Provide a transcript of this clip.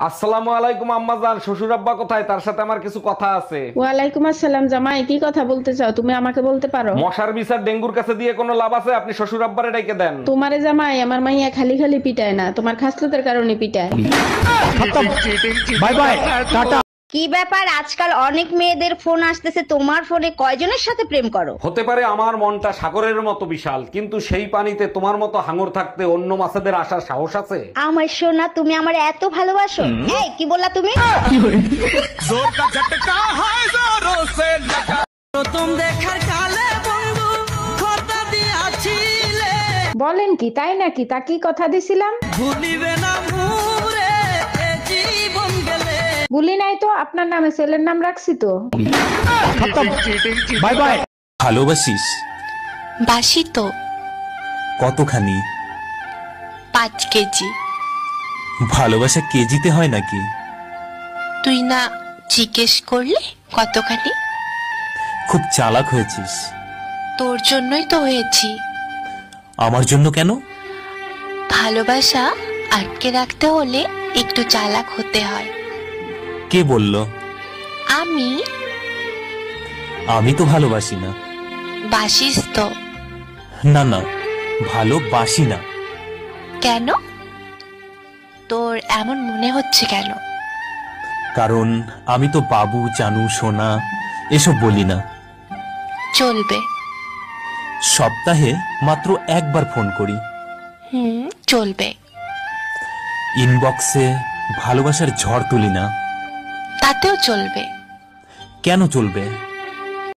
আসসালামু আলাইকুম আম্মাজান, শ্বশুর আব্বা কোথায়? তার সাথে আমার কিছু কথা আছে। ওয়ালাইকুম আসসালাম জামাই, কি কথা বলতে চাও? তুমি আমাকে বলতে পারো। মশার বিচার ডেঙ্গুর কাছে দিয়ে কোনো লাভ আছে? আপনি শ্বশুর আব্বারে ডেকে দেন। তোমারে জামাই আমার মাইয়া খালি খালি পিটায় না, তোমার খাসলতের কারণে পিটায়। Bye bye tata. কি ব্যাপার, আজকাল অনেক মেয়েদের ফোন আসতেছে, তোমার ফোনে কয়জনের সাথে প্রেম করো? হতে পারে আমার মনটা সাগরের মতো বিশাল, কিন্তু সেই পানিতে তোমার মতো হাঙর থাকতে অন্য মাছেদের আসার সাহস আছে? আমার সোনা, তুমি আমার এত ভালোবাসো? এই কি বললা তুমি? বলেন কি, তাই নাকি? তা কি কথা দিছিলাম? ভুলি নাই তো, আপনার নামে ছেলের নাম রাখছি তো। Bye bye. ভালোবাসিস? বাসি তো। কতখানি? 5 কেজি। ভালোবাসা কেজিতে হয় নাকি? তুই না জিজ্ঞেস করলে কতখানি? খুব চালাক হয়েছিস। তোর জন্যই তো হয়েছি। আমার জন্য কেন? ভালোবাসা আটকে রাখতে হলে একটু চালাক হতে হয়। কে বলল? আমি। আমি তো ভালোবাসি না। বাসিস তো। না না, ভালোবাসি না। কেন? তোর এমন মনে হচ্ছে কেন? কারণ আমি তো বাবু, জানু, সোনা এসব বলি না। চলবে। সপ্তাহে মাত্র একবার ফোন করি। চলবে। ইনবক্সে ভালোবাসার ঝড় তুলি না। তাতেও চলবে। কেন চলবে?